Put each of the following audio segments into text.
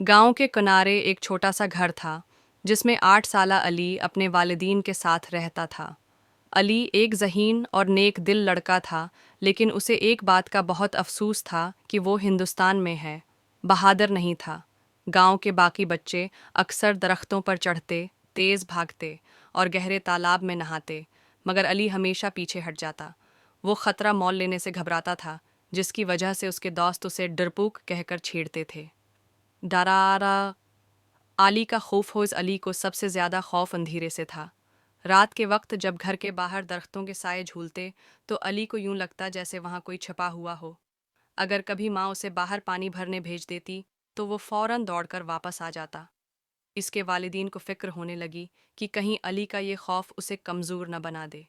गांव के किनारे एक छोटा सा घर था जिसमें 8 साला अली अपने वालिदीन के साथ रहता था। अली एक ज़हीन और नेक दिल लड़का था, लेकिन उसे एक बात का बहुत अफसोस था कि वो हिंदुस्तान में है, बहादुर नहीं था। गांव के बाकी बच्चे अक्सर दरख्तों पर चढ़ते, तेज़ भागते और गहरे तालाब में नहाते, मगर अली हमेशा पीछे हट जाता। वो ख़तरा मोल लेने से घबराता था, जिसकी वजह से उसके दोस्त उसे डरपोक कहकर छेड़ते थे। डरारा आली का खौफोज अली को सबसे ज़्यादा खौफ अंधेरे से था। रात के वक्त जब घर के बाहर दरख्तों के साए झूलते तो अली को यूं लगता जैसे वहां कोई छिपा हुआ हो। अगर कभी माँ उसे बाहर पानी भरने भेज देती तो वो फौरन दौड़कर वापस आ जाता। इसके वालिदीन को फिक्र होने लगी कि कहीं अली का ये खौफ उसे कमज़ोर न बना दे।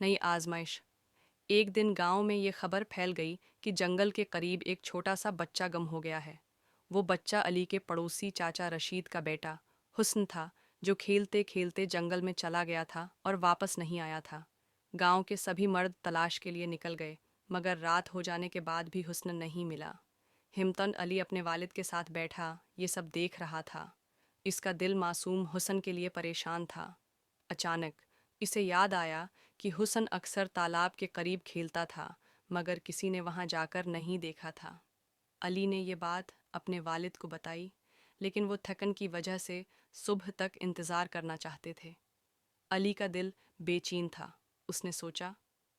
नई आजमाइश। एक दिन गांव में ये खबर फैल गई कि जंगल के करीब एक छोटा सा बच्चा गम हो गया है। वो बच्चा अली के पड़ोसी चाचा रशीद का बेटा हुस्न था, जो खेलते खेलते जंगल में चला गया था और वापस नहीं आया था। गांव के सभी मर्द तलाश के लिए निकल गए, मगर रात हो जाने के बाद भी हुस्न नहीं मिला। हिम्मतन अली अपने वालिद के साथ बैठा ये सब देख रहा था। इसका दिल मासूम हुस्न के लिए परेशान था। अचानक इसे याद आया कि हुस्न अक्सर तालाब के करीब खेलता था, मगर किसी ने वहां जाकर नहीं देखा था। अली ने ये बात अपने वालिद को बताई, लेकिन वो थकन की वजह से सुबह तक इंतज़ार करना चाहते थे। अली का दिल बेचैन था। उसने सोचा,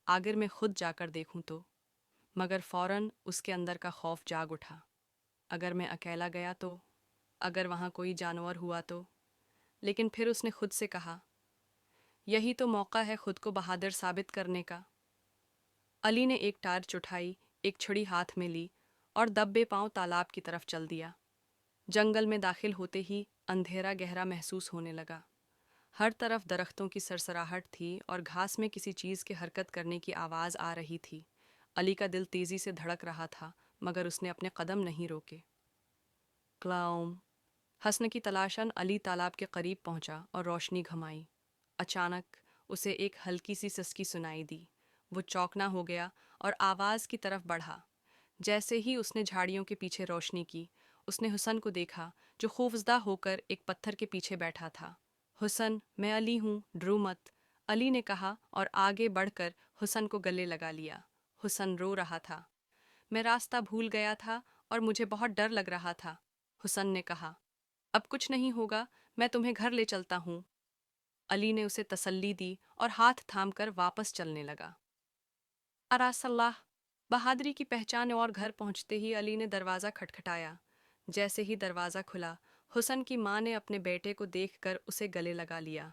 अगर मैं खुद जाकर देखूं तो। मगर फौरन उसके अंदर का खौफ जाग उठा। अगर मैं अकेला गया तो, अगर वहाँ कोई जानवर हुआ तो। लेकिन फिर उसने खुद से कहा, यही तो मौका है खुद को बहादुर साबित करने का। अली ने एक टार्च उठाई, एक छड़ी हाथ में ली और दब्बे पांव तालाब की तरफ चल दिया। जंगल में दाखिल होते ही अंधेरा गहरा महसूस होने लगा। हर तरफ दरख्तों की सरसराहट थी और घास में किसी चीज़ के हरकत करने की आवाज़ आ रही थी। अली का दिल तेज़ी से धड़क रहा था, मगर उसने अपने कदम नहीं रोके। क्लाउम हसन की तलाशन अली तालाब के करीब पहुंचा और रोशनी घमाई। अचानक उसे एक हल्की सी सिसकी सुनाई दी। वो चौंकना हो गया और आवाज़ की तरफ बढ़ा। जैसे ही उसने झाड़ियों के पीछे रोशनी की, उसने हुसन को देखा, जो खौफजदा होकर एक पत्थर के पीछे बैठा था। हुसन, मैं अली हूँ, डरो मत, अली ने कहा और आगे बढ़कर हुसन को गले लगा लिया। हुसन रो रहा था। मैं रास्ता भूल गया था और मुझे बहुत डर लग रहा था, हुसन ने कहा। अब कुछ नहीं होगा, मैं तुम्हें घर ले चलता हूँ। अली ने उसे तसल्ली दी और हाथ थामकर वापस चलने लगा। अरासल्लाह बहादुरी की पहचान। और घर पहुंचते ही अली ने दरवाज़ा खटखटाया। जैसे ही दरवाज़ा खुला, हुसन की माँ ने अपने बेटे को देखकर उसे गले लगा लिया।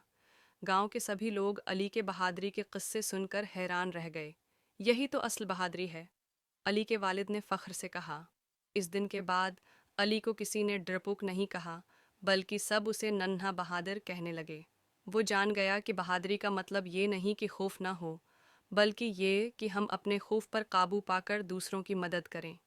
गांव के सभी लोग अली के बहादुरी के किस्से सुनकर हैरान रह गए। यही तो असल बहादुरी है, अली के वालिद ने फ़ख्र से कहा। इस दिन के बाद अली को किसी ने डरपोक नहीं कहा, बल्कि सब उसे नन्हा बहादुर कहने लगे। वो जान गया कि बहादुरी का मतलब ये नहीं कि खौफ ना हो, बल्कि ये कि हम अपने खौफ पर काबू पाकर दूसरों की मदद करें।